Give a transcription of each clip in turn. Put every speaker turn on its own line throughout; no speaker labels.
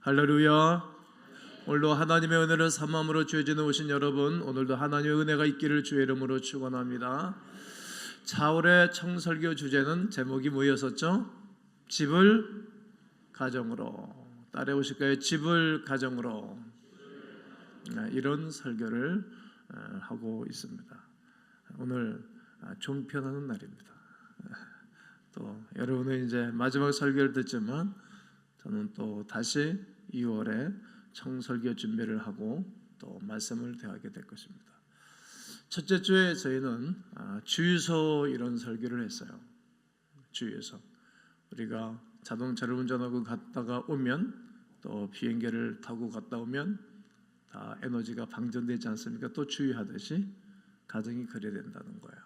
할렐루야. 오늘도 하나님의 은혜를 삼함으로 죄진에 오신 여러분, 오늘도 하나님의 은혜가 있기를 주의 이름으로 축원합니다. 차올의 청설교 주제는 제목이 뭐였었죠? 집을 가정으로. 따라해 보실까요? 집을 가정으로. 이런 설교를 하고 있습니다. 오늘 종편하는 날입니다. 또 여러분은 이제 마지막 설교를 듣지만 저는 또 다시 2월에 청설교 준비를 하고 또 말씀을 대하게 될 것입니다. 첫째 주에 저희는 주유소 이런 설교를 했어요. 주유소. 우리가 자동차를 운전하고 갔다가 오면 또 비행기를 타고 갔다 오면 다 에너지가 방전되지 않습니까? 또 주유하듯이 가정이 그래야 된다는 거예요.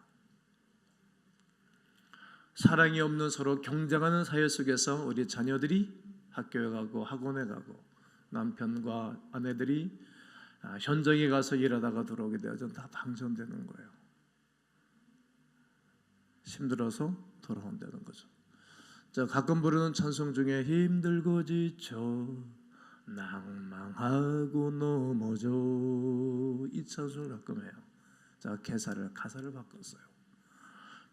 사랑이 없는 서로 경쟁하는 사회 속에서 우리 자녀들이 학교에 가고 학원에 가고 남편과 아내들이 현장에 가서 일하다가 들어오게 되어서 다 방전되는 거예요. 힘들어서 돌아온다는 거죠. 자, 가끔 부르는 찬송 중에 힘들고 지쳐 낭망하고 넘어져, 이 찬송을 가끔 해요. 자, 가사를 바꿨어요.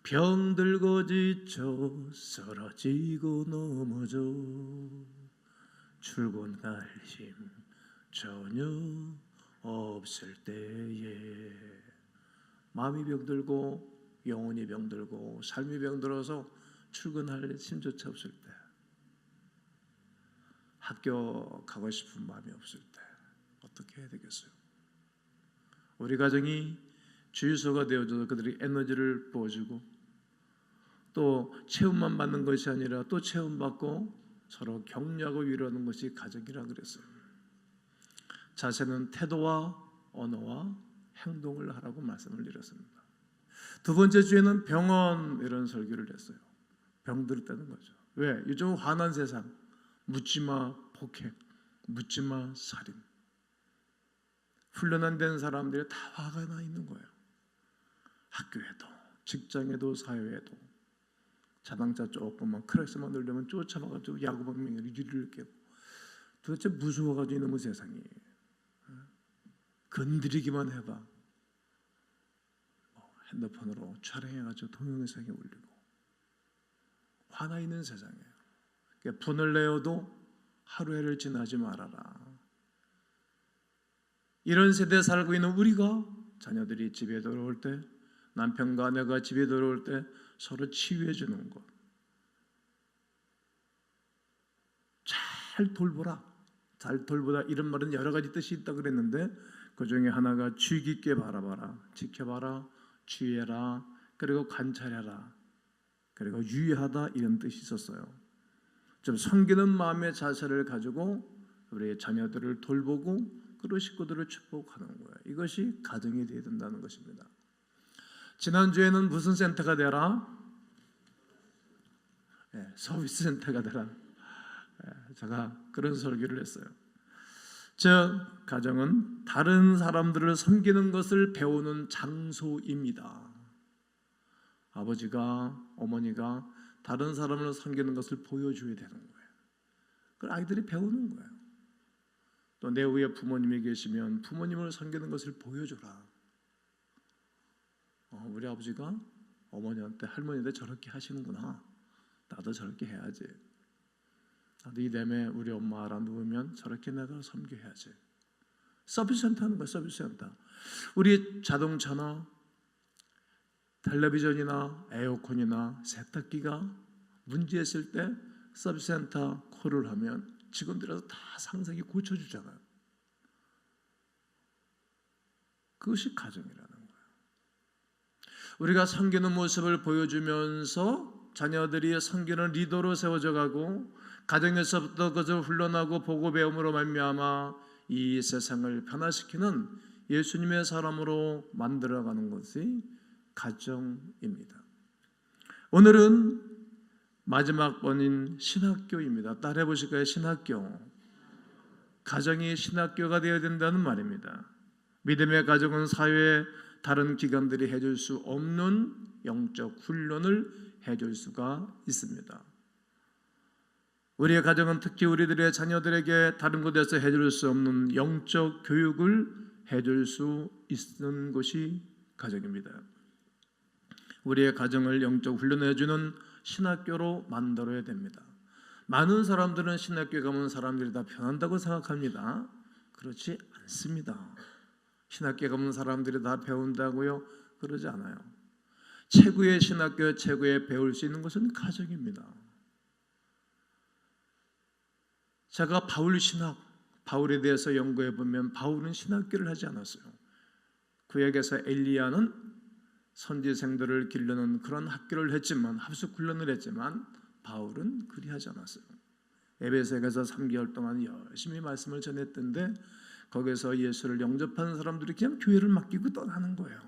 병들고 지쳐 쓰러지고 넘어져 출근할 힘 전혀 없을 때에, 마음이 병들고 영혼이 병들고 삶이 병들어서 출근할 힘조차 없을 때, 학교 가고 싶은 마음이 없을 때 어떻게 해야 되겠어요? 우리 가정이 주유소가 되어줘서 그들이 에너지를 부어주고 또 체험만 받는 것이 아니라 또 체험받고 서로 격려하고 위로하는 것이 가정이라 그랬어요. 자세는 태도와 언어와 행동을 하라고 말씀을 드렸습니다. 두 번째 주에는 병원 이런 설교를 했어요. 병들 때는 거죠. 왜? 요즘 화난 세상, 묻지마 폭행, 묻지마 살인, 훈련 안 된 사람들이 다 화가 나 있는 거예요. 학교에도 직장에도 사회에도 자동차 조금만 크랙스만 누르면 쫓아와가지고 야구방망이로 유리를 깨고, 도대체 무서워가지고 이놈의 세상이. 건드리기만 해봐 핸드폰으로 촬영해가지고 동영상에 올리고 화나 있는 세상이에요. 그러니까 분을 내어도 하루해를 지나지 말아라. 이런 세대에 살고 있는 우리가 자녀들이 집에 돌아올 때, 남편과 아내가 집에 돌아올 때 서로 치유해 주는 것, 잘 돌보라. 잘 돌보라 이런 말은 여러 가지 뜻이 있다 그랬는데 그 중에 하나가 주의 깊게 바라봐라, 지켜봐라, 주의해라, 그리고 관찰해라, 그리고 유의하다, 이런 뜻이 있었어요. 좀 섬기는 마음의 자세를 가지고 우리 자녀들을 돌보고 그리고 식구들을 축복하는 거예요. 이것이 가정이 되어야 된다는 것입니다. 지난주에는 무슨 센터가 되라? 서비스 센터가 되라. 제가 그런 설교를 했어요. 즉, 가정은 다른 사람들을 섬기는 것을 배우는 장소입니다. 아버지가, 어머니가 다른 사람을 섬기는 것을 보여줘야 되는 거예요. 그걸 아이들이 배우는 거예요. 또 내 위에 부모님이 계시면 부모님을 섬기는 것을 보여줘라. 우리 아버지가 어머니한테, 할머니한테 저렇게 하시는구나, 나도 저렇게 해야지. 나도 이 댐에 우리 엄마 알아 누우면 저렇게 내가 섬겨야지. 서비스 센터 하는 거야. 서비스 센터. 우리 자동차나 텔레비전이나 에어컨이나 세탁기가 문제 있을 때 서비스 센터 콜을 하면 직원들에서 다 상세하게 고쳐주잖아요. 그것이 가정이라는 거예요. 우리가 섬기는 모습을 보여주면서 자녀들이 섬기는 리더로 세워져 가고, 가정에서부터 그것을 훈련하고 보고 배움으로 말미암아 이 세상을 변화시키는 예수님의 사람으로 만들어가는 것이 가정입니다. 오늘은 마지막 번인 신학교입니다. 따라해 보실까요? 신학교. 가정이 신학교가 되어야 된다는 말입니다. 믿음의 가정은 사회의 다른 기관들이 해줄 수 없는 영적 훈련을 해줄 수가 있습니다. 우리의 가정은 특히 우리들의 자녀들에게 다른 곳에서 해줄 수 없는 영적 교육을 해줄 수 있는 곳이 가정입니다. 우리의 가정을 영적 훈련해주는 신학교로 만들어야 됩니다. 많은 사람들은 신학교에 가면 사람들이 다 변한다고 생각합니다. 그렇지 않습니다. 신학교에 가면 사람들이 다 배운다고요? 그러지 않아요. 최고의 신학교, 최고의 배울 수 있는 것은 가정입니다. 제가 바울에 대해서 연구해 보면 바울은 신학교를 하지 않았어요. 구약에서 엘리야는 선지생들을 기르는 그런 학교를 했지만, 합숙 훈련을 했지만 바울은 그리하지 않았어요. 에베소에 가서 3개월 동안 열심히 말씀을 전했던데 거기서 예수를 영접하는 사람들이 그냥 교회를 맡기고 떠나는 거예요.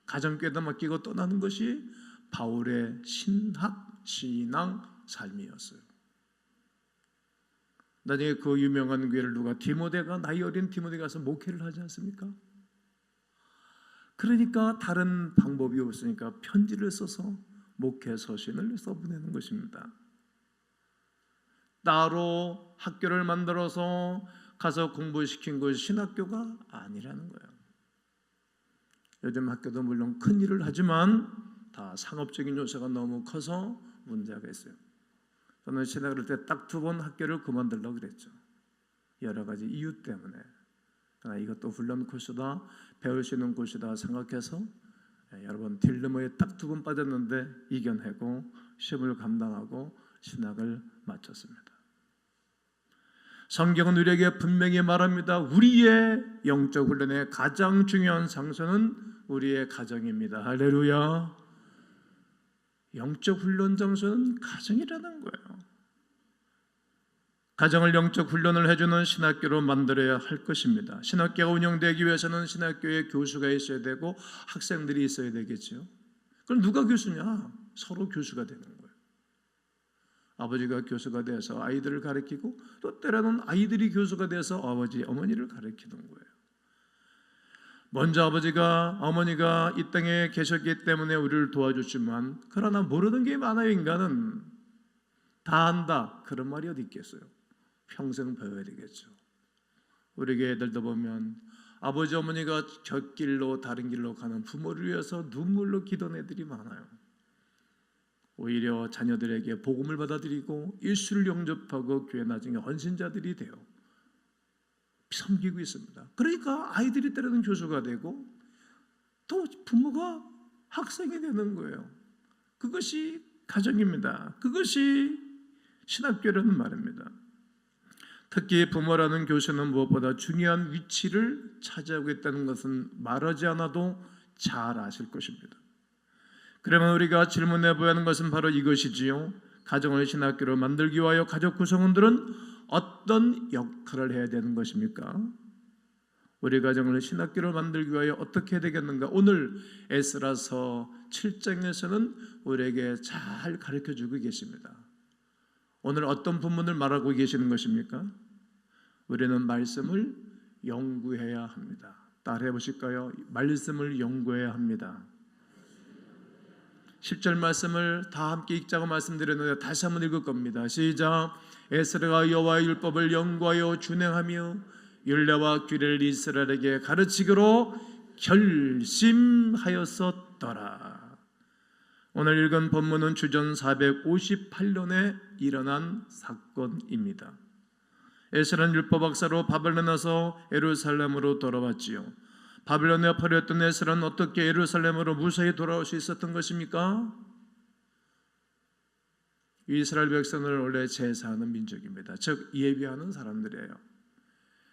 가정교회도 맡기고 떠나는 것이 바울의 신앙 삶이었어요. 나중에 그 유명한 교회를 디모데가, 나이 어린 디모데가 가서 목회를 하지 않습니까? 그러니까 다른 방법이 없으니까 편지를 써서 목회 서신을 써보내는 것입니다. 따로 학교를 만들어서 가서 공부시킨 것이 신학교가 아니라는 거예요. 요즘 학교도 물론 큰 일을 하지만 다 상업적인 요소가 너무 커서 문제가 있어요. 저는 신학을 할 때 딱 2번 학교를 그만두려고 그랬죠. 여러 가지 이유 때문에. 그러나 이것도 훈련 코스다, 배울 수 있는 곳이다 생각해서 여러분 딜레마에 딱 2번 빠졌는데 이겨내고 시험을 감당하고 신학을 마쳤습니다. 성경은 우리에게 분명히 말합니다. 우리의 영적 훈련의 가장 중요한 장소는 우리의 가정입니다. 할렐루야. 영적 훈련 장소는 가정이라는 거예요. 가정을 영적 훈련을 해주는 신학교로 만들어야 할 것입니다. 신학교가 운영되기 위해서는 신학교에 교수가 있어야 되고 학생들이 있어야 되겠죠. 그럼 누가 교수냐? 서로 교수가 되는 거예요. 아버지가 교수가 돼서 아이들을 가르치고 또 때로는 아이들이 교수가 돼서 아버지, 어머니를 가르치는 거예요. 먼저 아버지가, 어머니가 이 땅에 계셨기 때문에 우리를 도와줬지만 그러나 모르는 게 많아요. 인간은 다 안다 그런 말이 어디 있겠어요. 평생 배워야 되겠죠. 우리 교회들도 보면 아버지 어머니가 곁길로 다른 길로 가는 부모를 위해서 눈물로 기도하는 애들이 많아요. 오히려 자녀들에게 복음을 받아들이고 예수를 영접하고 교회 나중에 헌신자들이 돼요. 섬기고 있습니다. 그러니까 아이들이 때로는 교수가 되고 또 부모가 학생이 되는 거예요. 그것이 가정입니다. 그것이 신학교라는 말입니다. 특히 부모라는 교수는 무엇보다 중요한 위치를 차지하고 있다는 것은 말하지 않아도 잘 아실 것입니다. 그러면 우리가 질문해 보야 하는 것은 바로 이것이지요. 가정을 신학교로 만들기 위하여 가족 구성원들은 어떤 역할을 해야 되는 것입니까? 우리 가정을 신학교로 만들기 위하여 어떻게 해야 되겠는가? 오늘 에스라서 7장에서는 우리에게 잘 가르쳐주고 계십니다. 오늘 어떤 본문을 말하고 계시는 것입니까? 우리는 말씀을 연구해야 합니다. 따라해 보실까요? 말씀을 연구해야 합니다. 10절 말씀을 다 함께 읽자고 말씀드렸는데 다시 한번 읽을 겁니다. 시작. 에스라가 여호와의 율법을 연구하여 준행하며 율례와 규례를 이스라엘에게 가르치기로 결심하였었더라. 오늘 읽은 본문은 주전 458년에 일어난 사건입니다. 에스라는 율법 박사로 바벨론에 와서 예루살렘으로 돌아왔지요. 바벨론에 팔렸던 에스라는 어떻게 예루살렘으로 무사히 돌아올 수 있었던 것입니까? 이스라엘 백성을 원래 제사하는 민족입니다. 즉 예비하는 사람들이에요.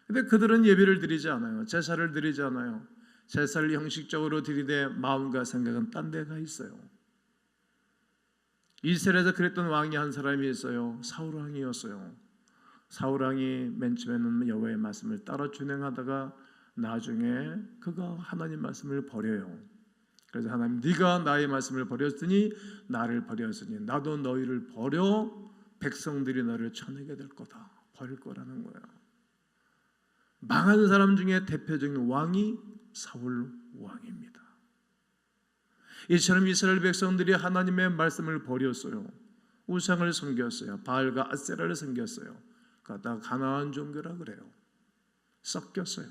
그런데 그들은 예비를 드리지 않아요. 제사를 드리지 않아요. 제사를 형식적으로 드리되 마음과 생각은 딴 데가 있어요. 이스라엘에서 그랬던 왕이 한 사람이 있어요. 사울 왕이었어요. 사울 왕이 맨 처음에는 여호와의 말씀을 따라 준행하다가 나중에 그가 하나님 말씀을 버려요. 그래서 하나님, 네가 나의 말씀을 버렸으니 나를 버렸으니 나도 너희를 버려 백성들이 너를 쳐내게 될 거다. 버릴 거라는 거예요. 망한 사람 중에 대표적인 왕이 사울 왕입니다. 이처럼 이스라엘 백성들이 하나님의 말씀을 버렸어요. 우상을 섬겼어요. 바알과 아세라를 섬겼어요. 그러다 가나안 종교라 그래요. 섞였어요.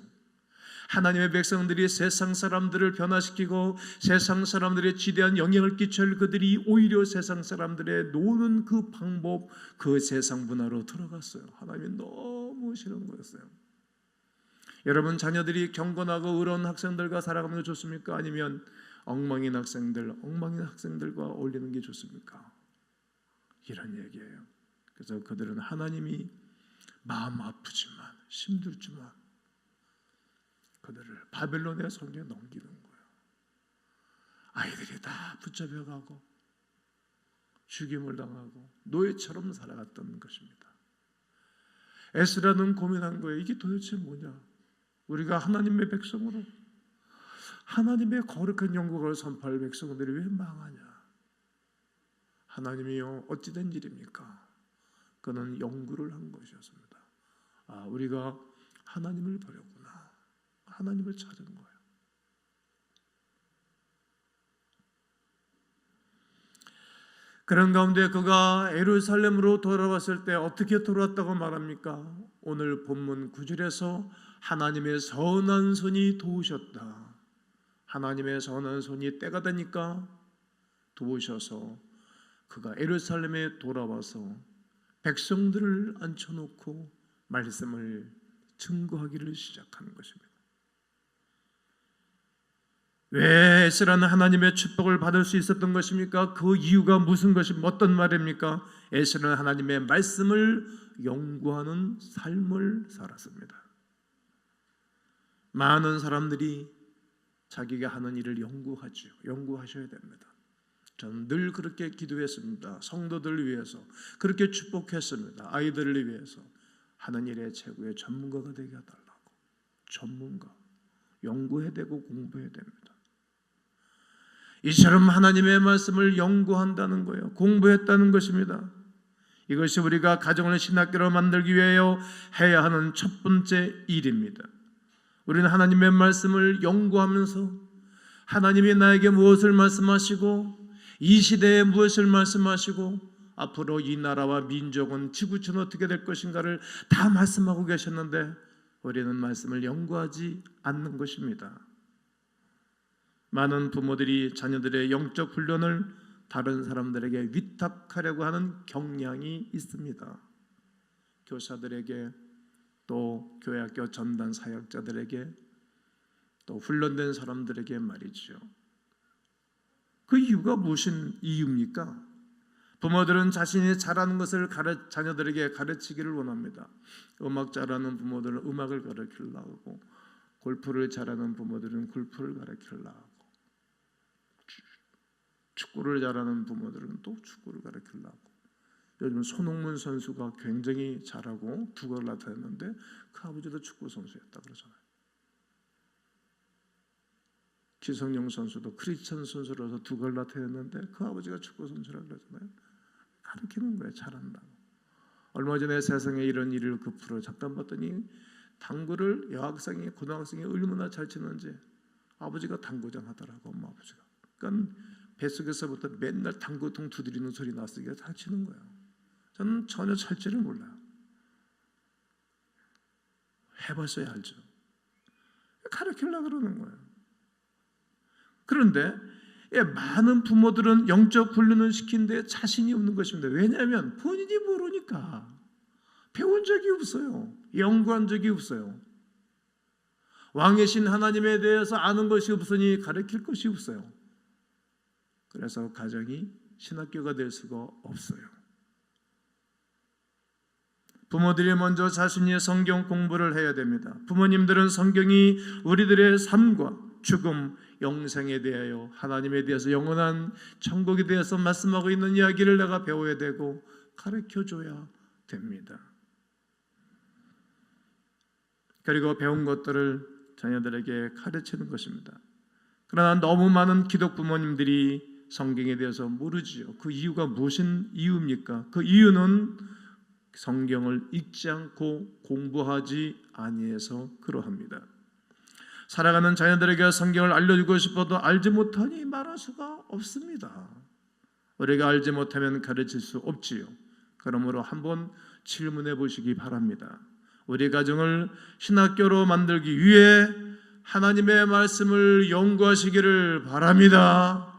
하나님의 백성들이 세상 사람들을 변화시키고 세상 사람들의 지대한 영향을 끼칠 그들이 오히려 세상 사람들의 노는 그 방법, 그 세상 문화로 들어갔어요. 하나님이 너무 싫은 거였어요. 여러분 자녀들이 경건하고 의로운 학생들과 살아가는 게 좋습니까? 아니면 엉망인 학생들과 어울리는 게 좋습니까? 이런 얘기예요. 그래서 그들은 하나님이 마음 아프지만 힘들지만 그들을 바벨론의 손에 넘기는 거예요. 아이들이 다 붙잡혀가고 죽임을 당하고 노예처럼 살아갔던 것입니다. 에스라는 고민한 거예요. 이게 도대체 뭐냐? 우리가 하나님의 백성으로 하나님의 거룩한 영광을 선포할 백성들이 왜 망하냐? 하나님이요 어찌된 일입니까? 그는 연구를 한 것이었습니다. 우리가 하나님을 버렸구나. 하나님을 찾은 거예요. 그런 가운데 그가 예루살렘으로 돌아왔을 때 어떻게 돌아왔다고 말합니까? 오늘 본문 9절에서 하나님의 선한 손이 도우셨다. 하나님의 선한 손이 때가 되니까 도우셔서 그가 예루살렘에 돌아와서 백성들을 앉혀놓고 말씀을 증거하기를 시작하는 것입니다. 왜 에스라는 하나님의 축복을 받을 수 있었던 것입니까? 그 이유가 어떤 말입니까? 에스라는 하나님의 말씀을 연구하는 삶을 살았습니다. 많은 사람들이 자기가 하는 일을 연구하셔야 됩니다. 저는 늘 그렇게 기도했습니다. 성도들을 위해서 그렇게 축복했습니다. 아이들을 위해서 하는 일의 최고의 전문가가 되게 해달라고. 전문가, 연구해야 되고 공부해야 됩니다. 이처럼 하나님의 말씀을 연구한다는 거예요. 공부했다는 것입니다. 이것이 우리가 가정을 신학교로 만들기 위하여 해야 하는 첫 번째 일입니다. 우리는 하나님의 말씀을 연구하면서 하나님이 나에게 무엇을 말씀하시고 이 시대에 무엇을 말씀하시고 앞으로 이 나라와 민족은 지구촌 어떻게 될 것인가를 다 말씀하고 계셨는데 우리는 말씀을 연구하지 않는 것입니다. 많은 부모들이 자녀들의 영적 훈련을 다른 사람들에게 위탁하려고 하는 경향이 있습니다. 교사들에게 또 교회학교 전담 사역자들에게 또 훈련된 사람들에게 말이죠. 그 이유가 무슨 이유입니까? 부모들은 자신이 잘하는 것을 자녀들에게 가르치기를 원합니다. 음악 잘하는 부모들은 음악을 가르치려고 하고 골프를 잘하는 부모들은 골프를 가르치려고 하고 축구를 잘하는 부모들은 또 축구를 가르치려고 하고 요즘 손흥민 선수가 굉장히 잘하고 두각을 나타냈는데 그 아버지도 축구 선수였다 그러잖아요. 기성용 선수도 크리스찬 선수라서 두각을 나타냈는데 그 아버지가 축구 선수라고 그러잖아요. 가르치는 거예요. 잘한다고. 얼마 전에 세상에 이런 일을 급으로 잠깐 봤더니 당구를 여학생이 고등학생이 얼마나 잘 치는지 아버지가 당구장 하더라고. 엄마 아버지가. 그러니까 뱃속에서부터 맨날 당구통 두드리는 소리 났으니까 잘 치는 거예요. 저는 전혀 찰 줄을 몰라요. 해봤어야 알죠. 가르치려고 그러는 거예요. 그런데 많은 부모들은 영적 훈련을 시키는데 자신이 없는 것입니다. 왜냐하면 본인이 모르니까. 배운 적이 없어요. 연구한 적이 없어요. 왕이신 하나님에 대해서 아는 것이 없으니 가르칠 것이 없어요. 그래서 가정이 신학교가 될 수가 없어요. 부모들이 먼저 자신이 성경 공부를 해야 됩니다. 부모님들은 성경이 우리들의 삶과 죽음, 영생에 대하여 하나님에 대해서 영원한 천국에 대해서 말씀하고 있는 이야기를 내가 배워야 되고 가르쳐줘야 됩니다. 그리고 배운 것들을 자녀들에게 가르치는 것입니다. 그러나 너무 많은 기독 부모님들이 성경에 대해서 모르지요. 그 이유가 무슨 이유입니까? 그 이유는 성경을 읽지 않고 공부하지 아니해서 그러합니다. 살아가는 자녀들에게 성경을 알려주고 싶어도 알지 못하니 말할 수가 없습니다. 우리가 알지 못하면 가르칠 수 없지요. 그러므로 한번 질문해 보시기 바랍니다. 우리 가정을 신학교로 만들기 위해 하나님의 말씀을 연구하시기를 바랍니다.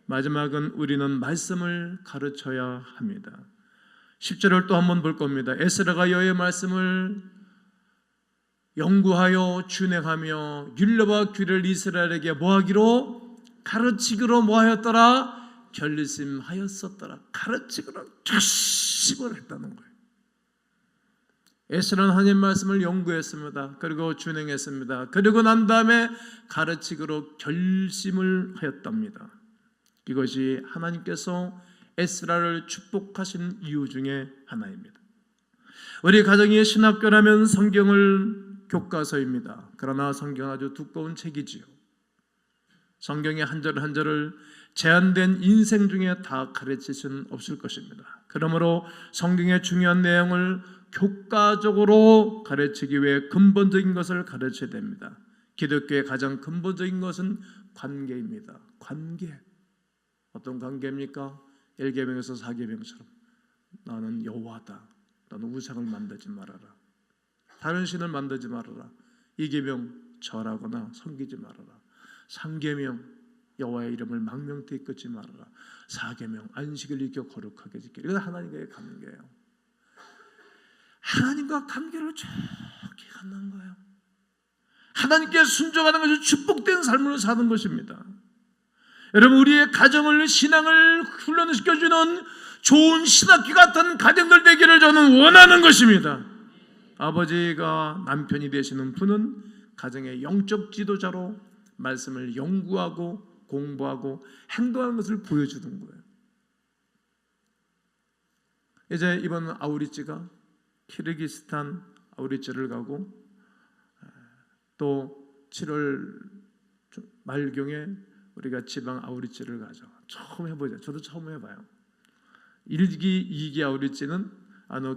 마지막은 우리는 말씀을 가르쳐야 합니다. 10절을 또 한번 볼 겁니다. 에스라가 여호와의 말씀을 연구하여 준행하며 율례와 규례를 이스라엘에게 뭐하기로? 가르치기로 뭐하였더라? 결심하였었더라. 가르치기로 결심을 했다는 거예요. 에스라는 하나님 말씀을 연구했습니다. 그리고 준행했습니다. 그리고 난 다음에 가르치기로 결심을 하였답니다. 이것이 하나님께서 에스라를 축복하신 이유 중에 하나입니다. 우리 가정이 신학교라면 성경을 교과서입니다. 그러나 성경은 아주 두꺼운 책이지요. 성경의 한 절 한 절을 제한된 인생 중에 다 가르칠 수는 없을 것입니다. 그러므로 성경의 중요한 내용을 교과적으로 가르치기 위해 근본적인 것을 가르쳐야 됩니다. 기독교의 가장 근본적인 것은 관계입니다. 관계. 어떤 관계입니까? 1계명에서 4계명처럼 나는 여호와다. 너는 우상을 만들지 말아라. 다른 신을 만들지 말아라. 2계명 절하거나 섬기지 말아라. 3계명 여호와의 이름을 망명되이 끊지 말아라. 4계명 안식을 지켜 거룩하게 지키라. 이건 하나님과의 관계예요. 하나님과 관계를 좋게 갖는 거예요. 하나님께 순종하는 것이 축복된 삶을 사는 것입니다. 여러분, 우리의 가정을 신앙을 훈련시켜주는 좋은 신학교 같은 가정들 되기를 저는 원하는 것입니다. 아버지가 남편이 되시는 분은 가정의 영적 지도자로 말씀을 연구하고 공부하고 행동하는 것을 보여주는 거예요. 이제 이번 아우리찌가 키르기스탄 아우리찌를 가고 또 7월 말경에 우리가 지방 아우리찌를 가죠. 처음 해보죠. 저도 처음 해봐요. 1기, 2기 아우리찌는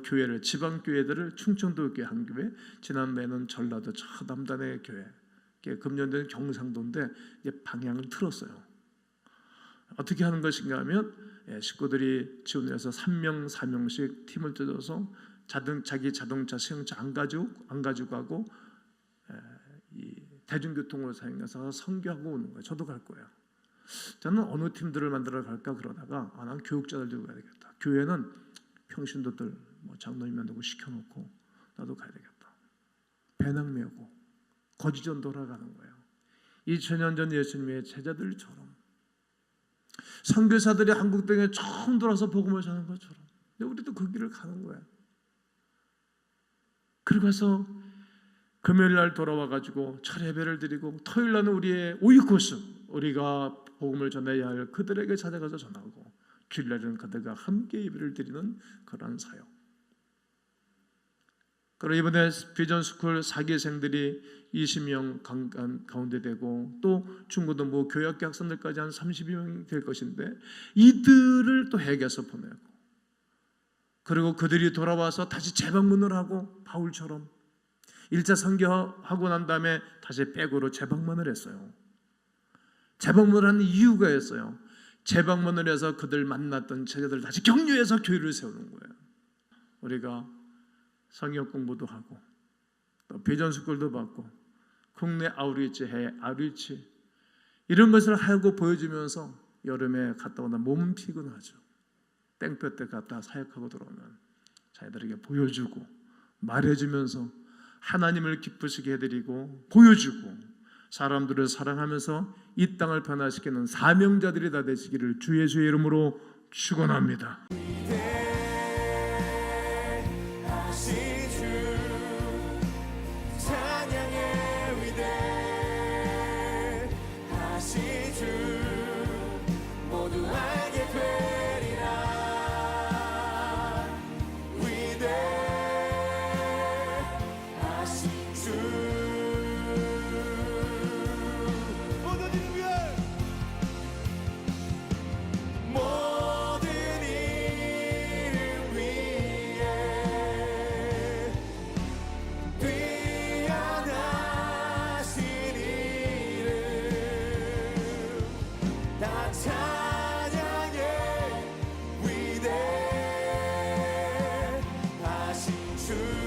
교회를 지방 교회들을 충청도 교회 한 교회, 지난해는 전라도 저 남단의 교회, 금년도는 경상도인데 이제 방향을 틀었어요. 어떻게 하는 것인가 하면 식구들이 지원해서 3명, 4명씩 팀을 뜯어서 자기 자동차, 승용차 안 가지고 가고 이 대중교통을 사용해서 선교하고 오는 거예요. 저도 갈 거예요. 저는 어느 팀들을 만들어 갈까 그러다가 난 교육자들 들고 가야 되겠다. 교회는 평신도들 장로님만 두고 시켜놓고 나도 가야 되겠다. 배낭 메고 거지전 돌아가는 거예요. 2000년 전 예수님의 제자들처럼 선교사들이 한국 땅에 처음 들어와서 복음을 전하는 것처럼 우리도 그 길을 가는 거예요. 그리고 가서 금요일 날 돌아와가지고 철 예배를 드리고 토요일 날은 우리의 오이코스 우리가 복음을 전해야 할 그들에게 찾아가서 전하고 주일날은 그들과 함께 예배를 드리는 그런 사역. 그리고 이번에 비전스쿨 4기생들이 20명 가운데 되고 또 중고등부 교육학교 학생들까지 한 30여명이 될 것인데 이들을 또 해외에서 보내고 그리고 그들이 돌아와서 다시 재방문을 하고 바울처럼 1차 선교하고 난 다음에 다시 백으로 재방문을 했어요. 재방문을 하는 이유가 있어요. 재방문을 해서 그들 만났던 제자들 다시 격려해서 교회를 세우는 거예요. 우리가 성역 공부도 하고 또 비전스쿨도 받고 국내 아우리치, 해외 아우리치 이런 것을 하고 보여주면서 여름에 갔다 오면 몸은 피곤하죠. 땡볕 때 갔다 사역하고 들어오면 자기들에게 보여주고 말해주면서 하나님을 기쁘시게 해드리고 보여주고 사람들을 사랑하면서 이 땅을 변화시키는 사명자들이 다 되시기를 주 예수의 이름으로 축원합니다.
주